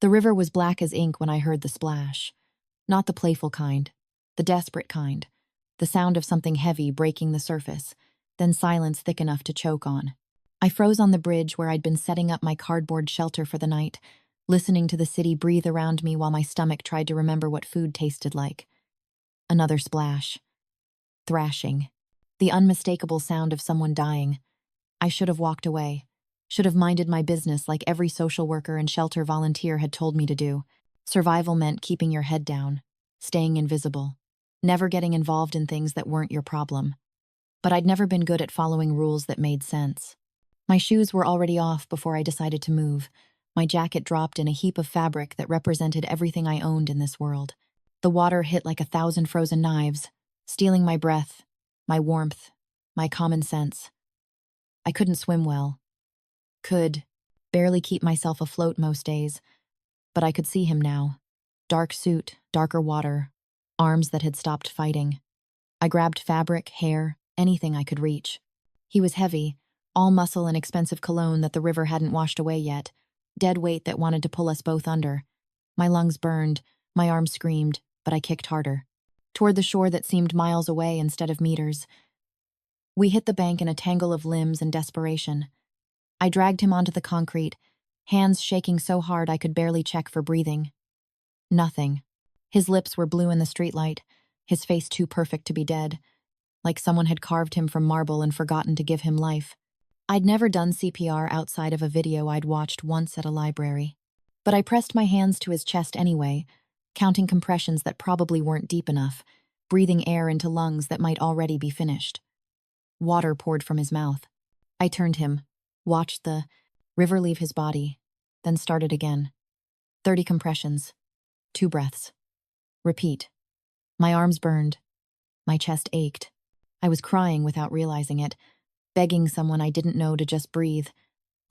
The river was black as ink when I heard the splash. Not the playful kind, the desperate kind. The sound of something heavy breaking the surface, then silence thick enough to choke on. I froze on the bridge where I'd been setting up my cardboard shelter for the night, listening to the city breathe around me while my stomach tried to remember what food tasted like. Another splash. Thrashing. The unmistakable sound of someone dying. I should have walked away. Should have minded my business like every social worker and shelter volunteer had told me to do. Survival meant keeping your head down, staying invisible, never getting involved in things that weren't your problem. But I'd never been good at following rules that made sense. My shoes were already off before I decided to move. My jacket dropped in a heap of fabric that represented everything I owned in this world. The water hit like 1,000 frozen knives, stealing my breath, my warmth, my common sense. I couldn't swim well. Could barely keep myself afloat most days, but I could see him now. Dark suit, darker water, arms that had stopped fighting. I grabbed fabric, hair, anything I could reach. He was heavy, all muscle and expensive cologne that the river hadn't washed away yet, dead weight that wanted to pull us both under. My lungs burned, my arms screamed, but I kicked harder. Toward the shore that seemed miles away instead of meters. We hit the bank in a tangle of limbs and desperation. I dragged him onto the concrete, hands shaking so hard I could barely check for breathing. Nothing. His lips were blue in the streetlight, his face too perfect to be dead, like someone had carved him from marble and forgotten to give him life. I'd never done CPR outside of a video I'd watched once at a library. But I pressed my hands to his chest anyway, counting compressions that probably weren't deep enough, breathing air into lungs that might already be finished. Water poured from his mouth. I turned him, watched the river leave his body, then started again. 30 compressions. 2 breaths. Repeat. My arms burned. My chest ached. I was crying without realizing it, begging someone I didn't know to just breathe,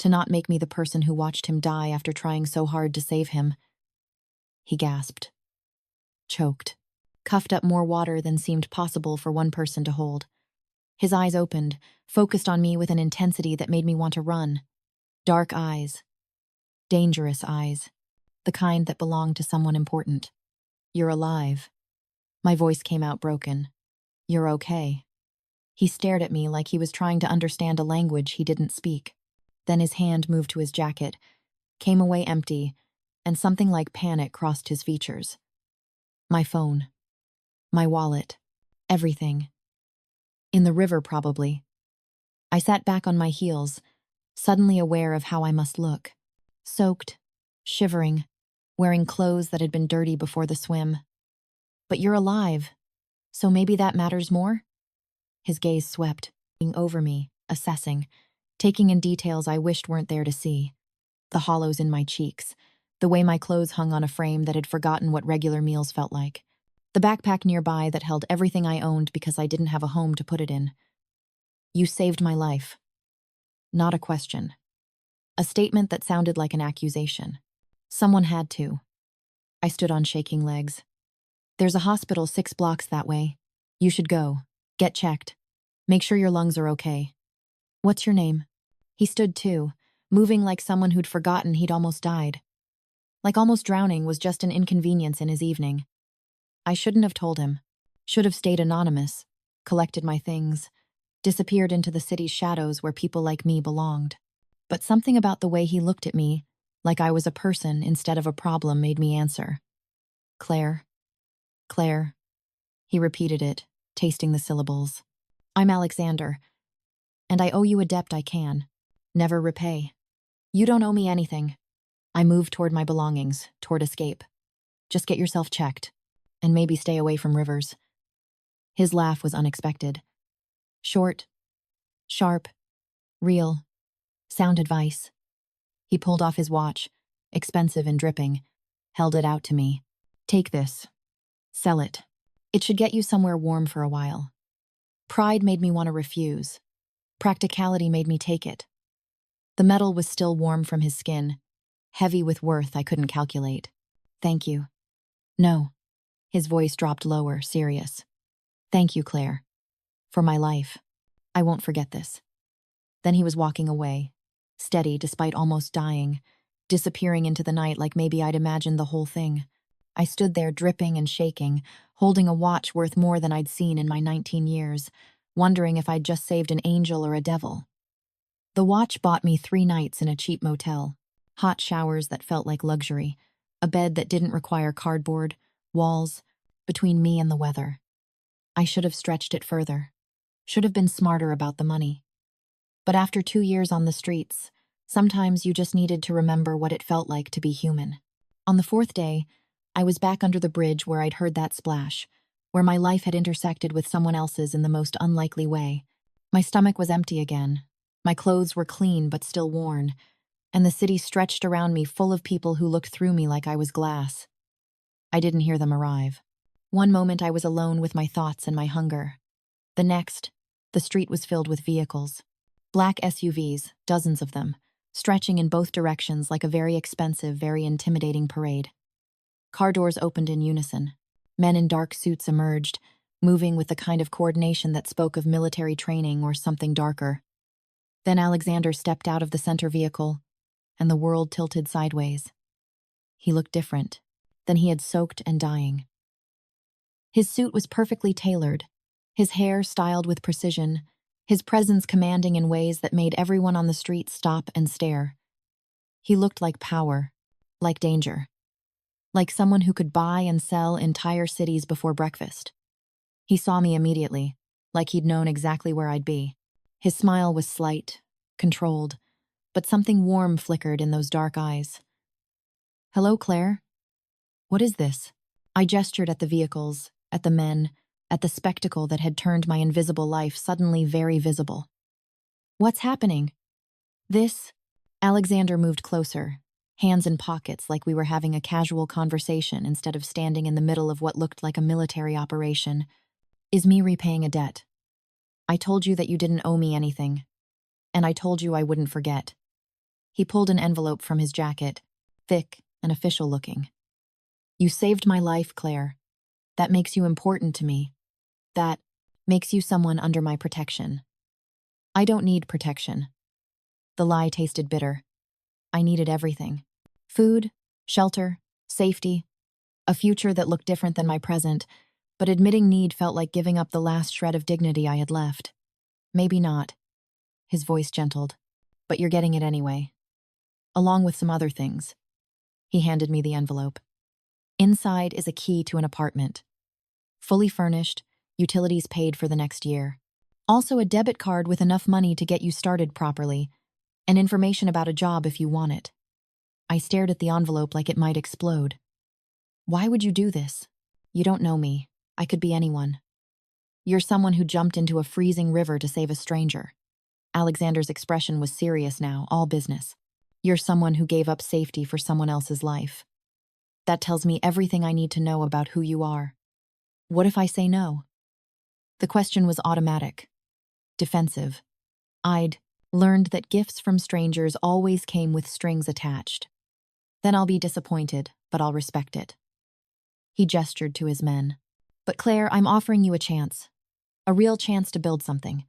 to not make me the person who watched him die after trying so hard to save him. He gasped. Choked. Coughed up more water than seemed possible for one person to hold. His eyes opened, focused on me with an intensity that made me want to run. Dark eyes. Dangerous eyes. The kind that belonged to someone important. You're alive. My voice came out broken. You're okay. He stared at me like he was trying to understand a language he didn't speak. Then his hand moved to his jacket, came away empty, and something like panic crossed his features. My phone. My wallet. Everything. In the river, probably. I sat back on my heels, suddenly aware of how I must look. Soaked, shivering, wearing clothes that had been dirty before the swim. But you're alive, so maybe that matters more? His gaze swept, over me, assessing, taking in details I wished weren't there to see. The hollows in my cheeks, the way my clothes hung on a frame that had forgotten what regular meals felt like. The backpack nearby that held everything I owned because I didn't have a home to put it in. You saved my life. Not a question. A statement that sounded like an accusation. Someone had to. I stood on shaking legs. There's a hospital 6 blocks that way. You should go. Get checked. Make sure your lungs are okay. What's your name? He stood too, moving like someone who'd forgotten he'd almost died. Like almost drowning was just an inconvenience in his evening. I shouldn't have told him. Should have stayed anonymous, collected my things, disappeared into the city's shadows where people like me belonged. But something about the way he looked at me, like I was a person instead of a problem, made me answer. Claire. Claire. He repeated it, tasting the syllables. I'm Alexander, and I owe you a debt I can never repay. You don't owe me anything. I moved toward my belongings, toward escape. Just get yourself checked. And maybe stay away from rivers. His laugh was unexpected. Short, sharp, real, sound advice. He pulled off his watch, expensive and dripping, held it out to me. Take this. Sell it. It should get you somewhere warm for a while. Pride made me want to refuse. Practicality made me take it. The metal was still warm from his skin, heavy with worth I couldn't calculate. Thank you. No. His voice dropped lower, serious. Thank you, Claire. For my life. I won't forget this. Then he was walking away, steady despite almost dying, disappearing into the night like maybe I'd imagined the whole thing. I stood there dripping and shaking, holding a watch worth more than I'd seen in my 19 years, wondering if I'd just saved an angel or a devil. The watch bought me 3 nights in a cheap motel, hot showers that felt like luxury, a bed that didn't require cardboard, walls between me and the weather. I should have stretched it further, should have been smarter about the money. But after 2 years on the streets, sometimes you just needed to remember what it felt like to be human. On the 4th day, I was back under the bridge where I'd heard that splash, where my life had intersected with someone else's in the most unlikely way. My stomach was empty again. My clothes were clean but still worn, and the city stretched around me full of people who looked through me like I was glass. I didn't hear them arrive. One moment I was alone with my thoughts and my hunger. The next, the street was filled with vehicles. Black SUVs, dozens of them, stretching in both directions like a very expensive, very intimidating parade. Car doors opened in unison. Men in dark suits emerged, moving with the kind of coordination that spoke of military training or something darker. Then Alexander stepped out of the center vehicle, and the world tilted sideways. He looked different than he had soaked and dying. His suit was perfectly tailored, his hair styled with precision, his presence commanding in ways that made everyone on the street stop and stare. He looked like power, like danger, like someone who could buy and sell entire cities before breakfast. He saw me immediately, like he'd known exactly where I'd be. His smile was slight, controlled, but something warm flickered in those dark eyes. "Hello, Claire? What is this?" I gestured at the vehicles, at the men, at the spectacle that had turned my invisible life suddenly very visible. "What's happening?" "This..." Alexander moved closer, hands in pockets like we were having a casual conversation instead of standing in the middle of what looked like a military operation, "is me repaying a debt. I told you that you didn't owe me anything, and I told you I wouldn't forget." He pulled an envelope from his jacket, thick and official looking. "You saved my life, Claire. That makes you important to me. That makes you someone under my protection." "I don't need protection." The lie tasted bitter. I needed everything. Food, shelter, safety, a future that looked different than my present, but admitting need felt like giving up the last shred of dignity I had left. "Maybe not." His voice gentled. "But you're getting it anyway. Along with some other things." He handed me the envelope. Inside is a key to an apartment. Fully furnished, utilities paid for the next year. Also a debit card with enough money to get you started properly, and information about a job if you want it. I stared at the envelope like it might explode. "Why would you do this? You don't know me. I could be anyone. You're someone who jumped into a freezing river to save a stranger." Alexander's expression was serious now, all business. "You're someone who gave up safety for someone else's life. That tells me everything I need to know about who you are. What if I say no?" The question was automatic, defensive. I'd learned that gifts from strangers always came with strings attached. Then I'll be disappointed, but I'll respect it. He gestured to his men. "But Claire, I'm offering you a chance. A real chance to build something.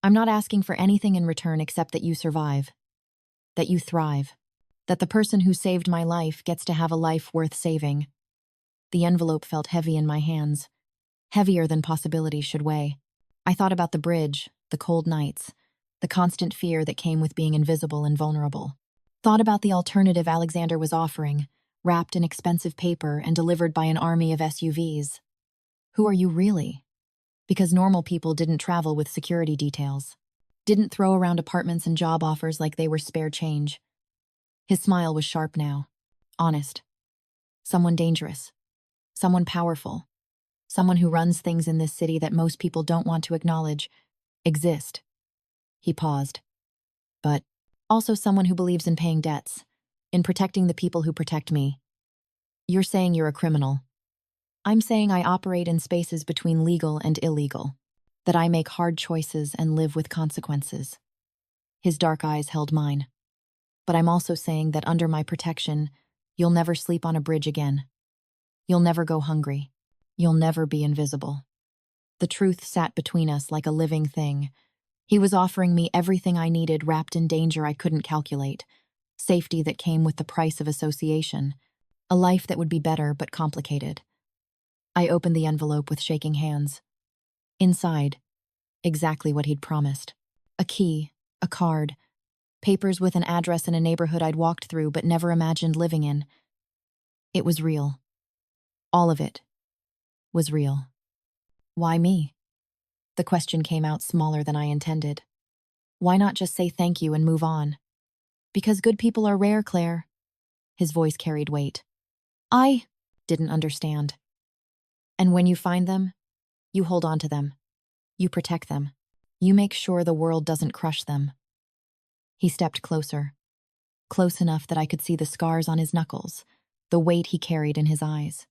I'm not asking for anything in return except that you survive. That you thrive. That the person who saved my life gets to have a life worth saving." The envelope felt heavy in my hands. Heavier than possibility should weigh. I thought about the bridge, the cold nights, the constant fear that came with being invisible and vulnerable. Thought about the alternative Alexander was offering, wrapped in expensive paper and delivered by an army of SUVs. Who are you really? Because normal people didn't travel with security details. Didn't throw around apartments and job offers like they were spare change. His smile was sharp now. Honest. Someone dangerous. Someone powerful. Someone who runs things in this city that most people don't want to acknowledge exist. He paused. But also someone who believes in paying debts, in protecting the people who protect me. You're saying you're a criminal. I'm saying I operate in spaces between legal and illegal, that I make hard choices and live with consequences. His dark eyes held mine. But I'm also saying that under my protection, you'll never sleep on a bridge again. You'll never go hungry. You'll never be invisible. The truth sat between us like a living thing. He was offering me everything I needed wrapped in danger I couldn't calculate. safety that came with the price of association, a life that would be better but complicated. I opened the envelope with shaking hands. Inside, exactly what he'd promised. A key, a card, papers with an address in a neighborhood I'd walked through but never imagined living in. It was real. All of it was real. Why me? The question came out smaller than I intended. Why not just say thank you and move on? Because good people are rare, Claire. His voice carried weight. I didn't understand. And when you find them, you hold on to them. You protect them. You make sure the world doesn't crush them. He stepped closer, close enough that I could see the scars on his knuckles, the weight he carried in his eyes.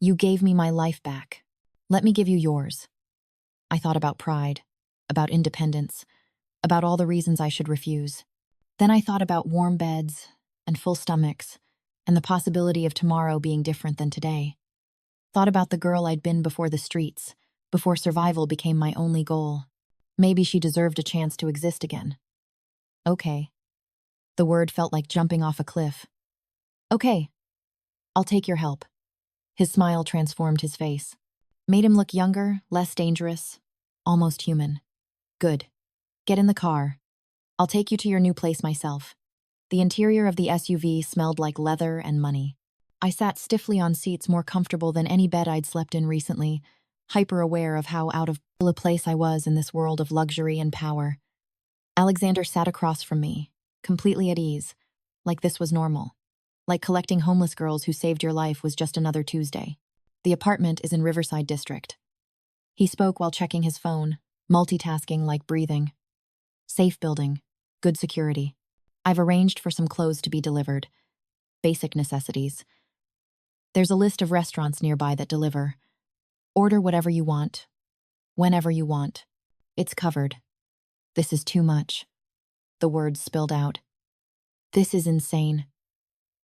You gave me my life back. Let me give you yours. I thought about pride, about independence, about all the reasons I should refuse. Then I thought about warm beds and full stomachs and the possibility of tomorrow being different than today. Thought about the girl I'd been before the streets, before survival became my only goal. Maybe she deserved a chance to exist again. Okay. The word felt like jumping off a cliff. Okay. I'll take your help. His smile transformed his face. Made him look younger, less dangerous, almost human. Good. Get in the car. I'll take you to your new place myself. The interior of the SUV smelled like leather and money. I sat stiffly on seats more comfortable than any bed I'd slept in recently, hyper-aware of how out of a place I was in this world of luxury and power. Alexander sat across from me, completely at ease, like this was normal. Like collecting homeless girls who saved your life was just another Tuesday. The apartment is in Riverside District. He spoke while checking his phone, multitasking like breathing. Safe building, good security. I've arranged for some clothes to be delivered. Basic necessities. There's a list of restaurants nearby that deliver. Order whatever you want, whenever you want. It's covered. This is too much. The words spilled out. This is insane.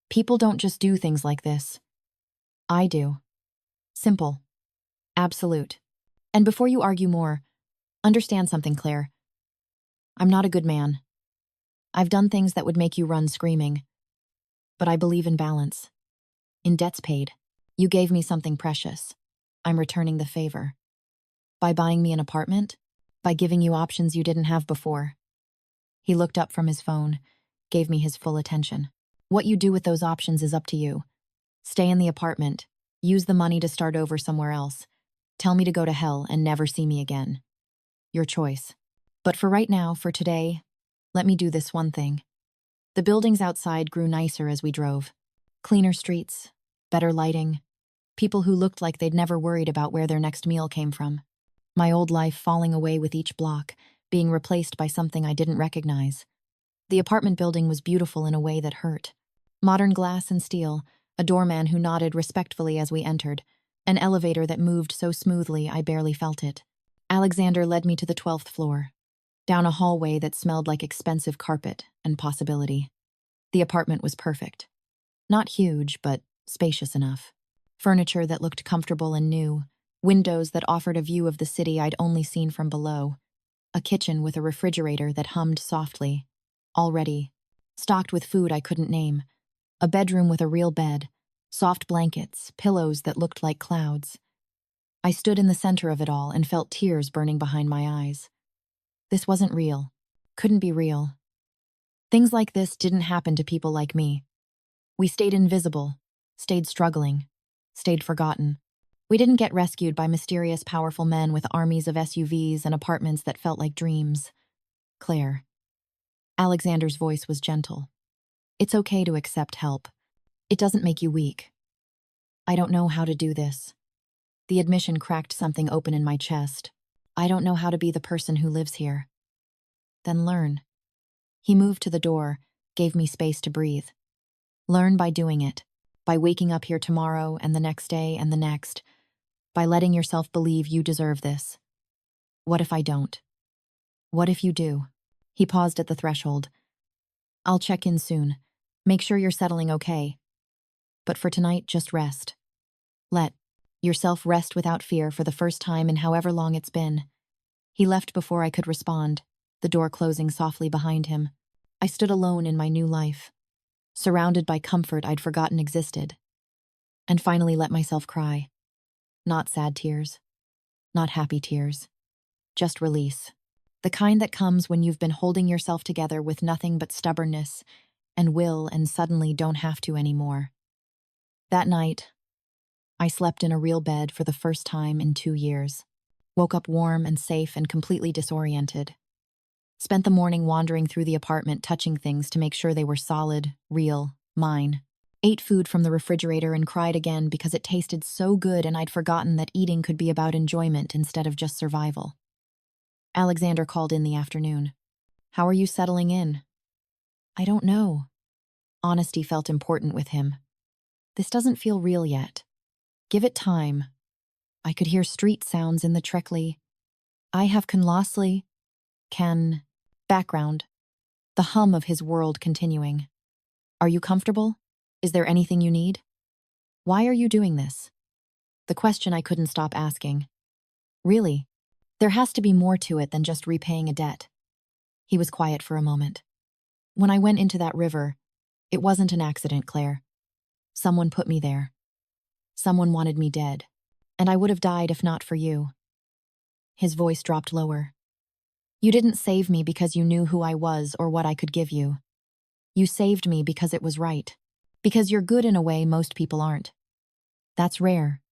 People don't just do things like this. I do. Simple. Absolute. And before you argue more, understand something, Claire. I'm not a good man. I've done things that would make you run screaming. But I believe in balance. In debts paid. You gave me something precious. I'm returning the favor. By buying me an apartment? By giving you options you didn't have before. He looked up from his phone, gave me his full attention. What you do with those options is up to you. Stay in the apartment. Use the money to start over somewhere else. Tell me to go to hell and never see me again. Your choice. But for right now, for today, let me do this one thing. The buildings outside grew nicer as we drove. Cleaner streets, better lighting, people who looked like they'd never worried about where their next meal came from. My old life falling away with each block, being replaced by something I didn't recognize. The apartment building was beautiful in a way that hurt. Modern glass and steel, a doorman who nodded respectfully as we entered, an elevator that moved so smoothly I barely felt it. Alexander led me to the 12th floor, down a hallway that smelled like expensive carpet and possibility. The apartment was perfect. Not huge, but spacious enough. Furniture that looked comfortable and new, windows that offered a view of the city I'd only seen from below, a kitchen with a refrigerator that hummed softly, already, stocked with food I couldn't name, a bedroom with a real bed, soft blankets, pillows that looked like clouds. I stood in the center of it all and felt tears burning behind my eyes. This wasn't real. Couldn't be real. Things like this didn't happen to people like me. We stayed invisible, stayed struggling, stayed forgotten. We didn't get rescued by mysterious, powerful men with armies of SUVs and apartments that felt like dreams. Claire. Alexander's voice was gentle. It's okay to accept help. It doesn't make you weak. I don't know how to do this. The admission cracked something open in my chest. I don't know how to be the person who lives here. Then learn. He moved to the door, gave me space to breathe. Learn by doing it, by waking up here tomorrow and the next day and the next, by letting yourself believe you deserve this. What if I don't? What if you do? He paused at the threshold. I'll check in soon. Make sure you're settling okay. But for tonight, just rest. Let yourself rest without fear for the first time in however long it's been. He left before I could respond, the door closing softly behind him. I stood alone in my new life. surrounded by comfort I'd forgotten existed, and finally let myself cry. Not sad tears, not happy tears, just release. The kind that comes when you've been holding yourself together with nothing but stubbornness and will and suddenly don't have to anymore. That night, I slept in a real bed for the first time in 2 years. Woke up warm and safe and completely disoriented. Spent the morning wandering through the apartment, touching things to make sure they were solid, real, mine. Ate food from the refrigerator and cried again because it tasted so good and I'd forgotten that eating could be about enjoyment instead of just survival. Alexander called in the afternoon. "How are you settling in?" "I don't know." Honesty felt important with him. "This doesn't feel real yet. Give it time." I could hear street sounds in the Treckley. I have can background, the hum of his world continuing. "Are you comfortable? Is there anything you need? Why are you doing this?" The question I couldn't stop asking. Really, there has to be more to it than just repaying a debt. He was quiet for a moment. "When I went into that river, it wasn't an accident, Claire. Someone put me there. Someone wanted me dead, and I would have died if not for you." His voice dropped lower. "You didn't save me because you knew who I was or what I could give you. You saved me because it was right. Because you're good in a way most people aren't. That's rare.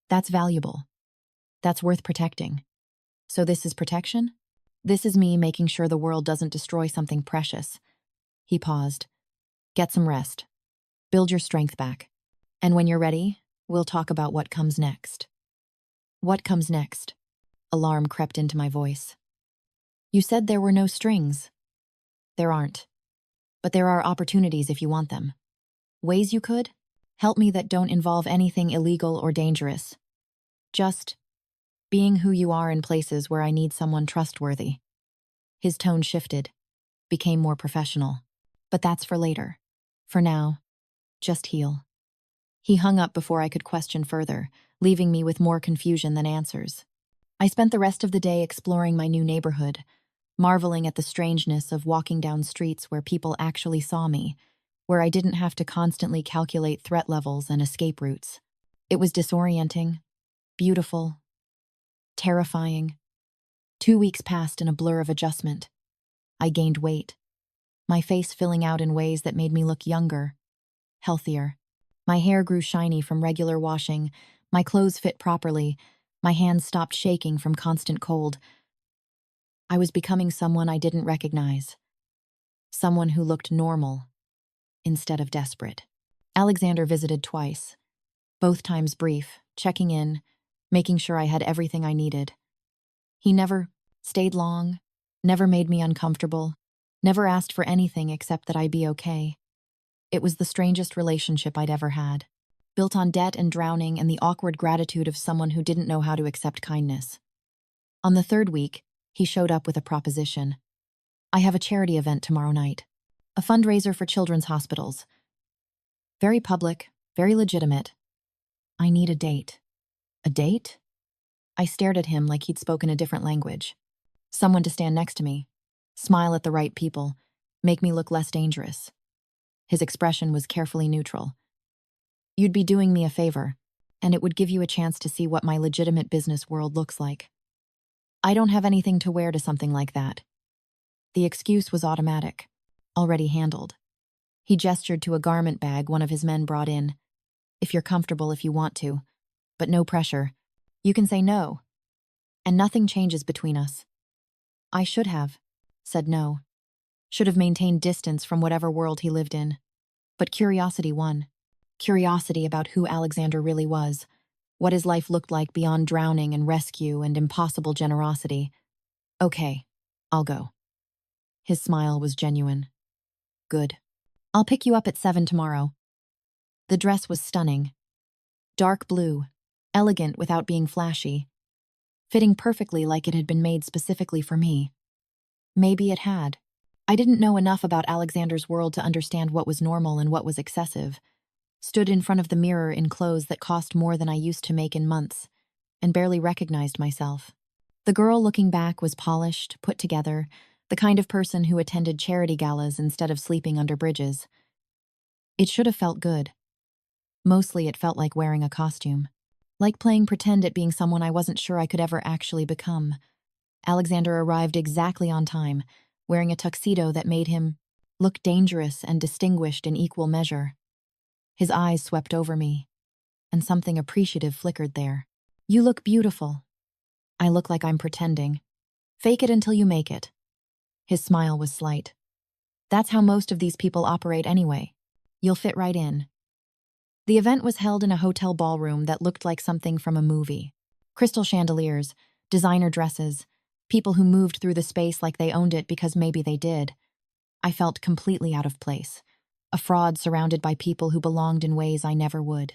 That's valuable. That's worth protecting. So this is protection? This is me making sure the world doesn't destroy something precious." He paused. "Get some rest. Build your strength back. And when you're ready, we'll talk about what comes next." "What comes next?" Alarm crept into my voice. "You said there were no strings." "There aren't. But there are opportunities if you want them. Ways you could help me that don't involve anything illegal or dangerous. Just being who you are in places where I need someone trustworthy." His tone shifted, became more professional. "But that's for later. For now, just heal." He hung up before I could question further, leaving me with more confusion than answers. I spent the rest of the day exploring my new neighborhood, marveling at the strangeness of walking down streets where people actually saw me, where I didn't have to constantly calculate threat levels and escape routes. It was disorienting, beautiful, terrifying. 2 weeks passed in a blur of adjustment. I gained weight, my face filling out in ways that made me look younger, healthier. My hair grew shiny from regular washing, my clothes fit properly, my hands stopped shaking from constant cold. I was becoming someone I didn't recognize, someone who looked normal instead of desperate. Alexander visited twice, both times brief, checking in, making sure I had everything I needed. He never stayed long, never made me uncomfortable, never asked for anything except that I be okay. It was the strangest relationship I'd ever had, built on debt and drowning and the awkward gratitude of someone who didn't know how to accept kindness. On the third week, he showed up with a proposition. "I have a charity event tomorrow night, a fundraiser for children's hospitals. Very public, very legitimate. I need a date." "A date?" I stared at him like he'd spoken a different language. "Someone to stand next to me, smile at the right people, make me look less dangerous." His expression was carefully neutral. "You'd be doing me a favor, and it would give you a chance to see what my legitimate business world looks like. I don't have anything to wear to something like that." The excuse was automatic, already handled. He gestured to a garment bag one of his men brought in. "If you're comfortable if you want to, but no pressure. You can say no, and nothing changes between us." I should have said no, should have maintained distance from whatever world he lived in. But curiosity won. Curiosity about who Alexander really was, what his life looked like beyond drowning and rescue and impossible generosity. "Okay, I'll go." His smile was genuine. "Good. I'll pick you up at 7 tomorrow." The dress was stunning. Dark blue, elegant without being flashy, fitting perfectly like it had been made specifically for me. Maybe it had. I didn't know enough about Alexander's world to understand what was normal and what was excessive. Stood in front of the mirror in clothes that cost more than I used to make in months, and barely recognized myself. The girl looking back was polished, put together, the kind of person who attended charity galas instead of sleeping under bridges. It should have felt good. Mostly it felt like wearing a costume. Like playing pretend at being someone I wasn't sure I could ever actually become. Alexander arrived exactly on time, wearing a tuxedo that made him look dangerous and distinguished in equal measure. His eyes swept over me, and something appreciative flickered there. "You look beautiful." "I look like I'm pretending." "Fake it until you make it." His smile was slight. "That's how most of these people operate anyway. You'll fit right in." The event was held in a hotel ballroom that looked like something from a movie. Crystal chandeliers, designer dresses, people who moved through the space like they owned it because maybe they did. I felt completely out of place, a fraud surrounded by people who belonged in ways I never would.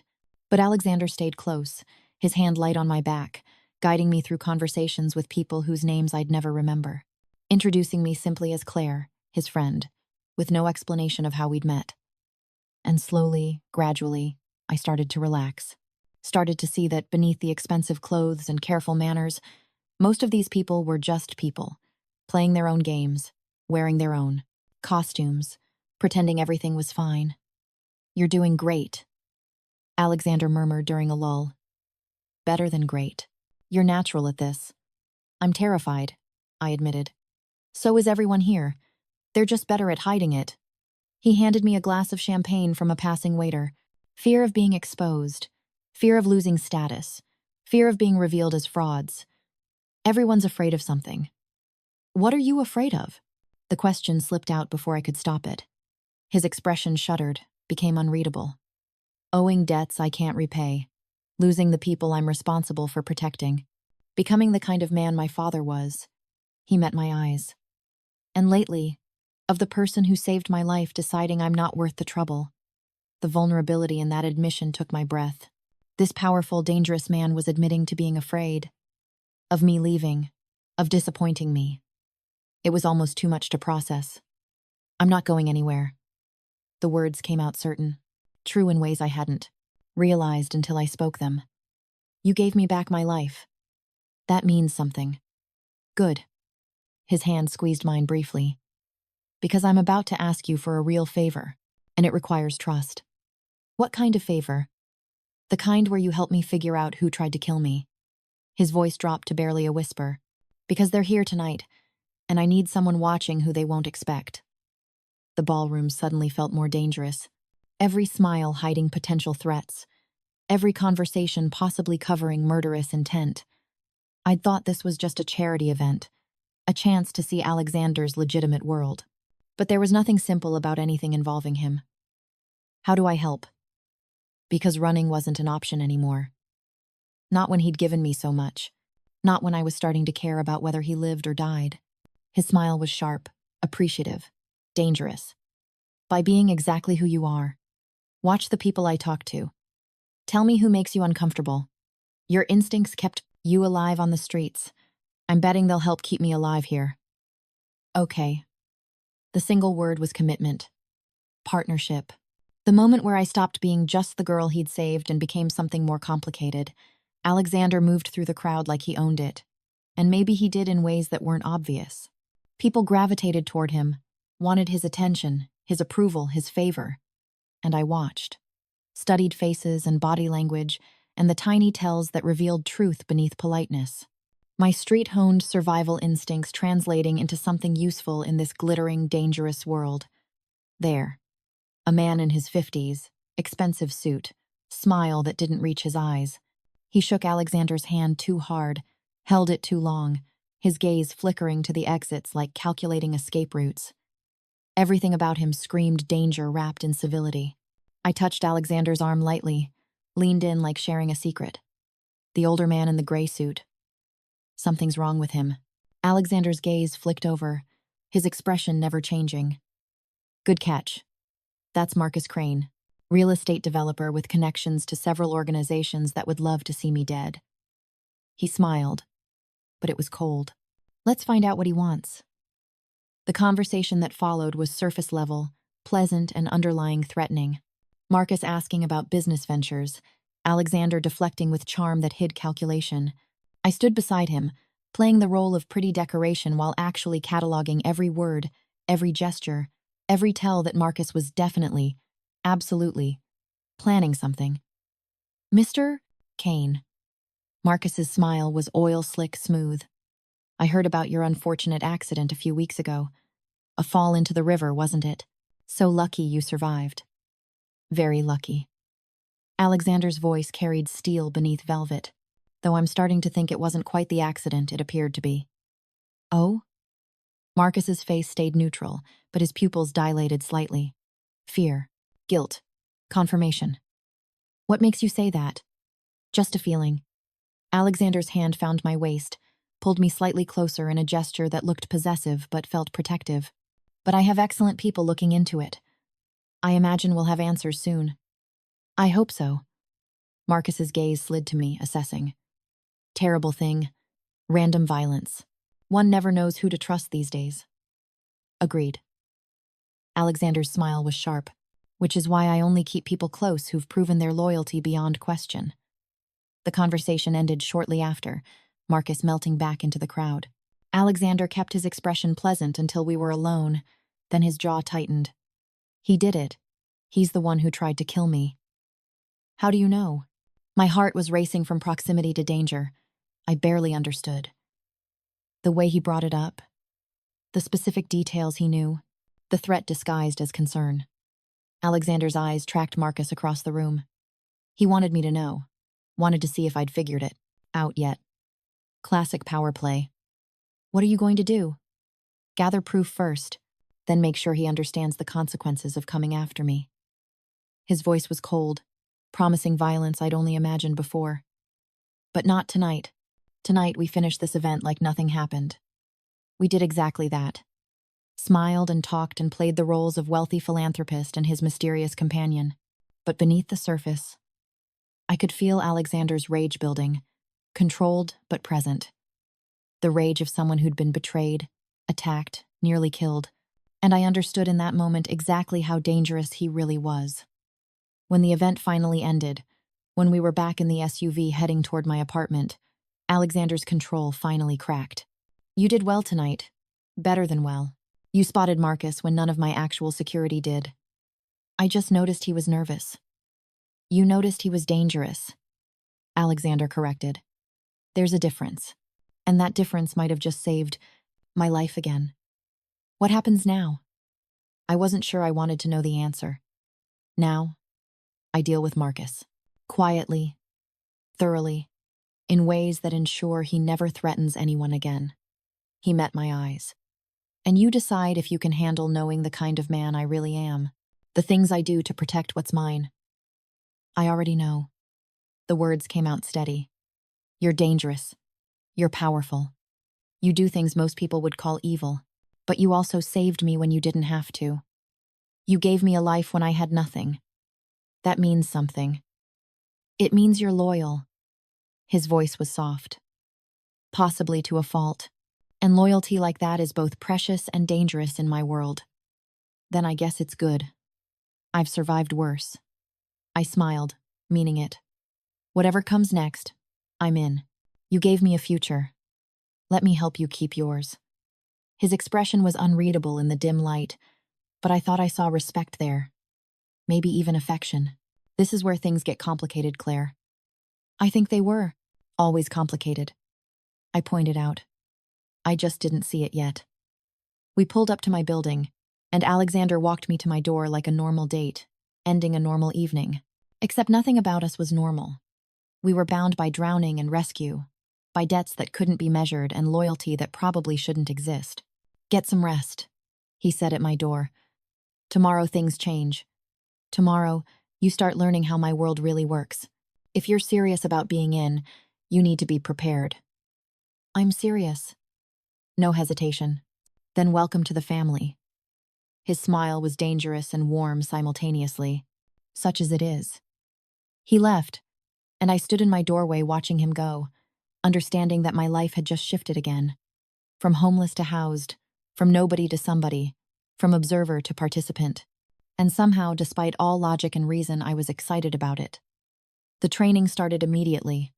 But Alexander stayed close, his hand light on my back, guiding me through conversations with people whose names I'd never remember, introducing me simply as Claire, his friend, with no explanation of how we'd met. And slowly, gradually, I started to relax, started to see that beneath the expensive clothes and careful manners, most of these people were just people, playing their own games, wearing their own costumes, pretending everything was fine. "You're doing great," Alexander murmured during a lull. "Better than great. You're natural at this." "I'm terrified," I admitted. "So is everyone here. They're just better at hiding it." He handed me a glass of champagne from a passing waiter. Fear of being exposed, fear of losing status, fear of being revealed as frauds. Everyone's afraid of something. "What are you afraid of?" The question slipped out before I could stop it. His expression shuddered, became unreadable. "Owing debts I can't repay, losing the people I'm responsible for protecting, becoming the kind of man my father was." He met my eyes. "And lately, of the person who saved my life deciding I'm not worth the trouble." The vulnerability in that admission took my breath. This powerful, dangerous man was admitting to being afraid. Of me leaving. Of disappointing me. It was almost too much to process. "I'm not going anywhere." The words came out certain, true in ways I hadn't realized until I spoke them. "You gave me back my life. That means something." "Good." His hand squeezed mine briefly. "Because I'm about to ask you for a real favor, and it requires trust." "What kind of favor?" "The kind where you help me figure out who tried to kill me." His voice dropped to barely a whisper. "Because they're here tonight, and I need someone watching who they won't expect." The ballroom suddenly felt more dangerous, every smile hiding potential threats, every conversation possibly covering murderous intent. I'd thought this was just a charity event, a chance to see Alexander's legitimate world. But there was nothing simple about anything involving him. "How do I help?" Because running wasn't an option anymore. Not when he'd given me so much. Not when I was starting to care about whether he lived or died. His smile was sharp, appreciative, dangerous. "By being exactly who you are. Watch the people I talk to. Tell me who makes you uncomfortable. Your instincts kept you alive on the streets. I'm betting they'll help keep me alive here." "Okay." The single word was commitment. Partnership. The moment where I stopped being just the girl he'd saved and became something more complicated. Alexander moved through the crowd like he owned it. And maybe he did in ways that weren't obvious. People gravitated toward him, wanted his attention, his approval, his favor. And I watched. Studied faces and body language, and the tiny tells that revealed truth beneath politeness. My street-honed survival instincts translating into something useful in this glittering, dangerous world. There. A man in his 50s, expensive suit, smile that didn't reach his eyes. He shook Alexander's hand too hard, held it too long, his gaze flickering to the exits like calculating escape routes. Everything about him screamed danger wrapped in civility. I touched Alexander's arm lightly, leaned in like sharing a secret. The older man in the gray suit. Something's wrong with him. Alexander's gaze flicked over, his expression never changing. "Good catch. That's Marcus Crane, real estate developer with connections to several organizations that would love to see me dead." He smiled, but it was cold. "Let's find out what he wants." The conversation that followed was surface level, pleasant and underlying threatening. Marcus asking about business ventures, Alexander deflecting with charm that hid calculation. I stood beside him, playing the role of pretty decoration while actually cataloging every word, every gesture, every tell that Marcus was definitely, Absolutely. Planning something. Mr. Kane. Marcus's smile was oil-slick smooth. I heard about your unfortunate accident a few weeks ago. A fall into the river, wasn't it? So lucky you survived. Very lucky. Alexander's voice carried steel beneath velvet, though I'm starting to think it wasn't quite the accident it appeared to be. Oh? Marcus's face stayed neutral, but his pupils dilated slightly. Fear. Guilt. Confirmation. What makes you say that? Just a feeling. Alexander's hand found my waist, pulled me slightly closer in a gesture that looked possessive but felt protective. But I have excellent people looking into it. I imagine we'll have answers soon. I hope so. Marcus's gaze slid to me, assessing. Terrible thing. Random violence. One never knows who to trust these days. Agreed. Alexander's smile was sharp, which is why I only keep people close who've proven their loyalty beyond question. The conversation ended shortly after, Marcus melting back into the crowd. Alexander kept his expression pleasant until we were alone, then his jaw tightened. He did it. He's the one who tried to kill me. How do you know? My heart was racing from proximity to danger. I barely understood. The way he brought it up, the specific details he knew, the threat disguised as concern. Alexander's eyes tracked Marcus across the room. He wanted me to know, wanted to see if I'd figured it out yet. Classic power play. What are you going to do? Gather proof first, then make sure he understands the consequences of coming after me. His voice was cold, promising violence I'd only imagined before. But not tonight. Tonight we finished this event like nothing happened. We did exactly that. Smiled and talked and played the roles of wealthy philanthropist and his mysterious companion. But beneath the surface, I could feel Alexander's rage building, controlled but present. The rage of someone who'd been betrayed, attacked, nearly killed, and I understood in that moment exactly how dangerous he really was. When the event finally ended, when we were back in the SUV heading toward my apartment, Alexander's control finally cracked. You did well tonight. Better than well. You spotted Marcus when none of my actual security did. I just noticed he was nervous. You noticed he was dangerous. Alexander corrected. There's a difference. And that difference might have just saved my life again. What happens now? I wasn't sure I wanted to know the answer. Now, I deal with Marcus. Quietly, thoroughly, in ways that ensure he never threatens anyone again. He met my eyes. And you decide if you can handle knowing the kind of man I really am, the things I do to protect what's mine. I already know. The words came out steady. You're dangerous. You're powerful. You do things most people would call evil, but you also saved me when you didn't have to. You gave me a life when I had nothing. That means something. It means you're loyal. His voice was soft. Possibly to a fault. And loyalty like that is both precious and dangerous in my world. Then I guess it's good. I've survived worse. I smiled, meaning it. Whatever comes next, I'm in. You gave me a future. Let me help you keep yours. His expression was unreadable in the dim light, but I thought I saw respect there. Maybe even affection. This is where things get complicated, Claire. I think they were. Always complicated. I pointed out. I just didn't see it yet. We pulled up to my building, and Alexander walked me to my door like a normal date, ending a normal evening. Except nothing about us was normal. We were bound by drowning and rescue, by debts that couldn't be measured and loyalty that probably shouldn't exist. Get some rest, he said at my door. Tomorrow things change. Tomorrow, you start learning how my world really works. If you're serious about being in, you need to be prepared. I'm serious. No hesitation. Then welcome to the family. His smile was dangerous and warm simultaneously, such as it is. He left, and I stood in my doorway watching him go, understanding that my life had just shifted again. From homeless to housed, from nobody to somebody, from observer to participant. And somehow, despite all logic and reason, I was excited about it. The training started immediately.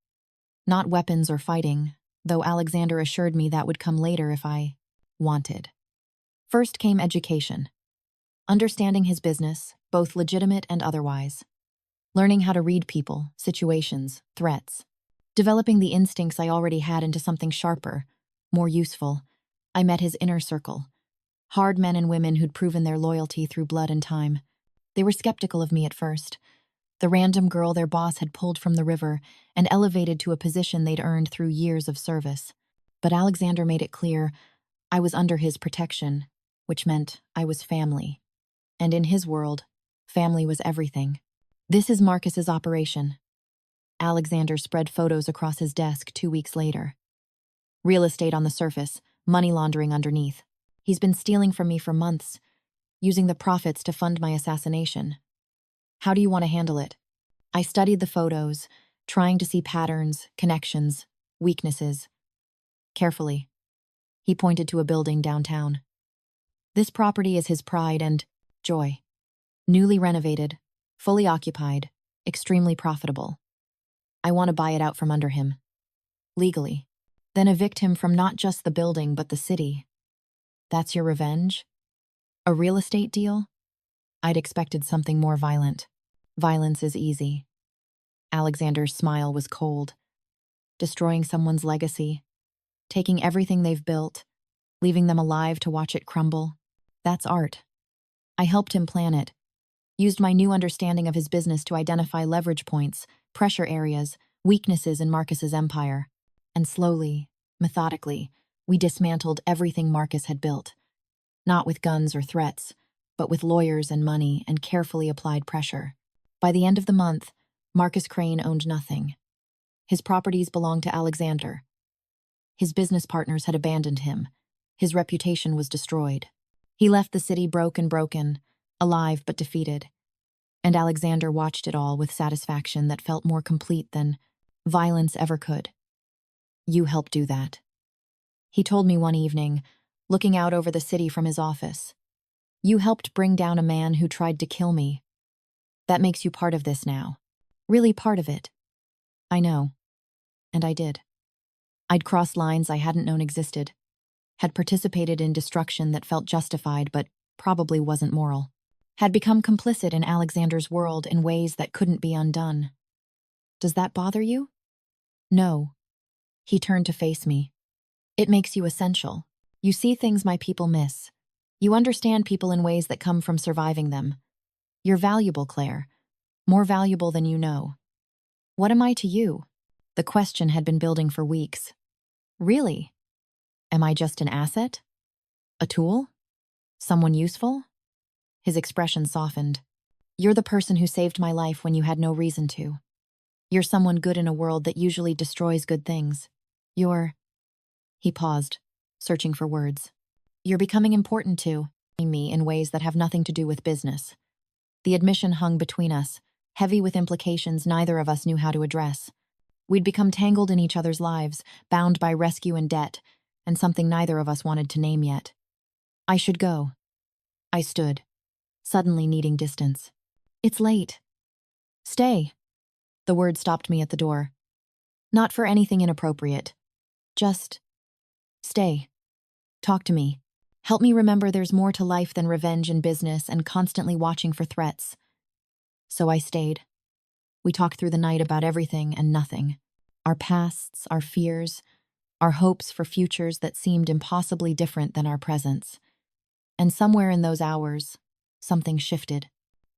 Not weapons or fighting, though Alexander assured me that would come later if I wanted. First came education. understanding his business, both legitimate and otherwise, learning how to read people, situations, threats, developing the instincts I already had into something sharper, more useful. I met his inner circle, hard men and women who'd proven their loyalty through blood and time. They were skeptical of me at first, the random girl their boss had pulled from the river and elevated to a position they'd earned through years of service. But Alexander made it clear I was under his protection, which meant I was family. And in his world, family was everything. This is Marcus's operation. Alexander spread photos across his desk 2 weeks later. Real estate on the surface, money laundering underneath. He's been stealing from me for months, using the profits to fund my assassination. How do you want to handle it? I studied the photos, trying to see patterns, connections, weaknesses. Carefully. He pointed to a building downtown. This property is his pride and joy. Newly renovated, fully occupied, extremely profitable. I want to buy it out from under him. Legally. Then evict him from not just the building but the city. That's your revenge? A real estate deal? I'd expected something more violent. Violence is easy. Alexander's smile was cold. Destroying someone's legacy, taking everything they've built, leaving them alive to watch it crumble. That's art. I helped him plan it, used my new understanding of his business to identify leverage points, pressure areas, weaknesses in Marcus's empire. And slowly, methodically, we dismantled everything Marcus had built. Not with guns or threats, but with lawyers and money and carefully applied pressure. By the end of the month, Marcus Crane owned nothing. His properties belonged to Alexander. His business partners had abandoned him. His reputation was destroyed. He left the city broken, alive but defeated. And Alexander watched it all with satisfaction that felt more complete than violence ever could. You helped do that. He told me one evening, looking out over the city from his office. You helped bring down a man who tried to kill me. That makes you part of this now. Really part of it. I know. And I did. I'd crossed lines I hadn't known existed, had participated in destruction that felt justified but probably wasn't moral, had become complicit in Alexander's world in ways that couldn't be undone. Does that bother you? No. He turned to face me. It makes you essential. You see things my people miss. You understand people in ways that come from surviving them. You're valuable, Claire. More valuable than you know. What am I to you? The question had been building for weeks. Really? Am I just an asset? A tool? Someone useful? His expression softened. You're the person who saved my life when you had no reason to. You're someone good in a world that usually destroys good things. He paused, searching for words. You're becoming important to me in ways that have nothing to do with business. The admission hung between us, heavy with implications neither of us knew how to address. We'd become tangled in each other's lives, bound by rescue and debt, and something neither of us wanted to name yet. I should go. I stood, suddenly needing distance. It's late. Stay. The word stopped me at the door. Not for anything inappropriate. Just stay. Talk to me. Help me remember there's more to life than revenge and business and constantly watching for threats. So I stayed. We talked through the night about everything and nothing. Our pasts, our fears, our hopes for futures that seemed impossibly different than our presents. And somewhere in those hours, something shifted.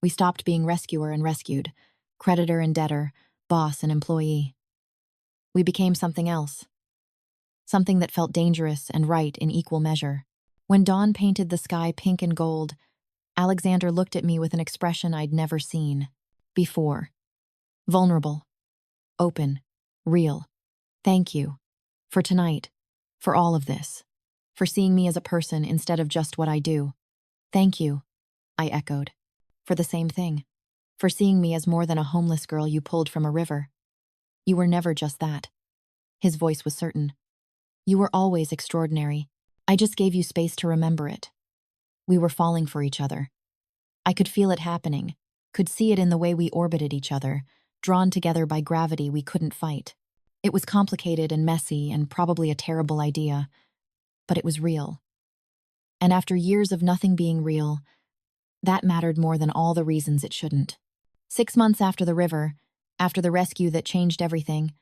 We stopped being rescuer and rescued, creditor and debtor, boss and employee. We became something else. Something that felt dangerous and right in equal measure. When dawn painted the sky pink and gold, Alexander looked at me with an expression I'd never seen before. Vulnerable, open, real. Thank you. For tonight. For all of this. For seeing me as a person instead of just what I do. Thank you, I echoed. For the same thing. For seeing me as more than a homeless girl you pulled from a river. You were never just that. His voice was certain. You were always extraordinary. I just gave you space to remember it. We were falling for each other. I could feel it happening, could see it in the way we orbited each other, drawn together by gravity we couldn't fight. It was complicated and messy and probably a terrible idea, but it was real. And after years of nothing being real, That mattered more than all the reasons it shouldn't. 6 months after the river, after the rescue that changed everything,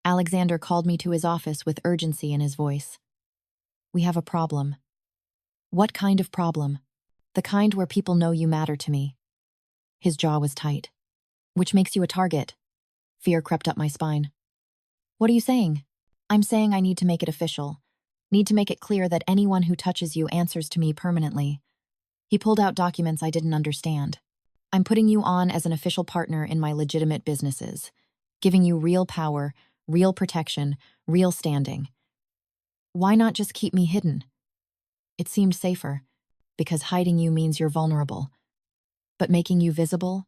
Alexander called me to his office with urgency in his voice. We have a problem. What kind of problem? The kind where people know you matter to me. His jaw was tight. Which makes you a target. Fear crept up my spine. What are you saying? I'm saying I need to make it official. Need to make it clear that anyone who touches you answers to me permanently. He pulled out documents I didn't understand. I'm putting you on as an official partner in my legitimate businesses, giving you real power, real protection, real standing. Why not just keep me hidden? It seemed safer, because hiding you means you're vulnerable. But making you visible,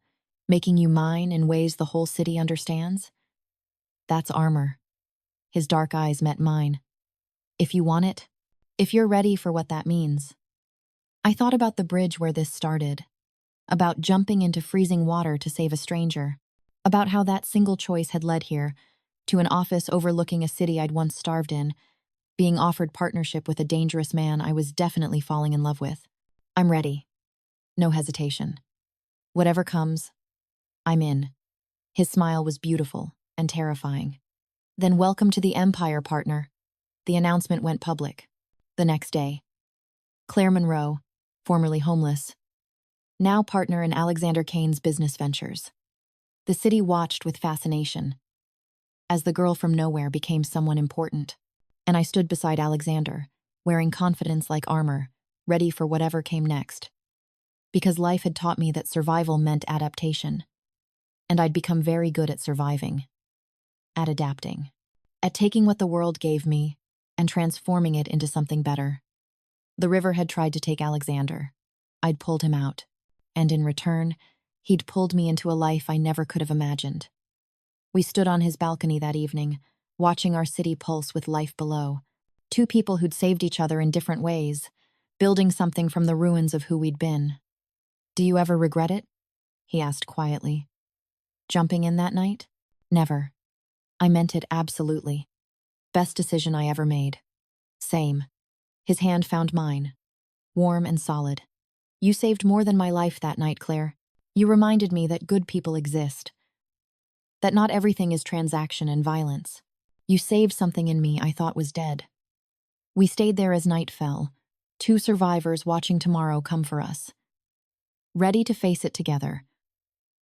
making you mine in ways the whole city understands? That's armor. His dark eyes met mine. If you want it, if you're ready for what that means. I thought about the bridge where this started, about jumping into freezing water to save a stranger, about how that single choice had led here, to an office overlooking a city I'd once starved in, being offered partnership with a dangerous man I was definitely falling in love with. I'm ready. No hesitation. Whatever comes, I'm in. His smile was beautiful and terrifying. Then welcome to the Empire, partner. The announcement went public. The next day. Claire Monroe, formerly homeless, now partner in Alexander Kane's business ventures. The city watched with fascination as the girl from nowhere became someone important. And I stood beside Alexander, wearing confidence like armor, ready for whatever came next. Because life had taught me that survival meant adaptation. And I'd become very good at surviving, at adapting, at taking what the world gave me and transforming it into something better. The river had tried to take Alexander. I'd pulled him out, and in return, he'd pulled me into a life I never could have imagined. We stood on his balcony that evening, watching our city pulse with life below. Two people who'd saved each other in different ways, building something from the ruins of who we'd been. Do you ever regret it? He asked quietly. Jumping in that night? Never. I meant it absolutely. Best decision I ever made. Same. His hand found mine, warm and solid. You saved more than my life that night, Claire. You reminded me that good people exist. That not everything is transaction and violence. You saved something in me I thought was dead. We stayed there as night fell, two survivors watching tomorrow come for us. Ready to face it together,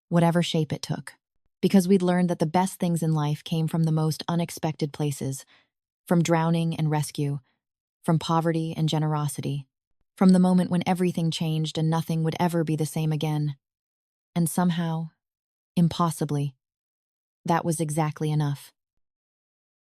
whatever shape it took. Because we'd learned that the best things in life came from the most unexpected places, from drowning and rescue, from poverty and generosity, from the moment when everything changed and nothing would ever be the same again. And somehow, impossibly, that was exactly enough.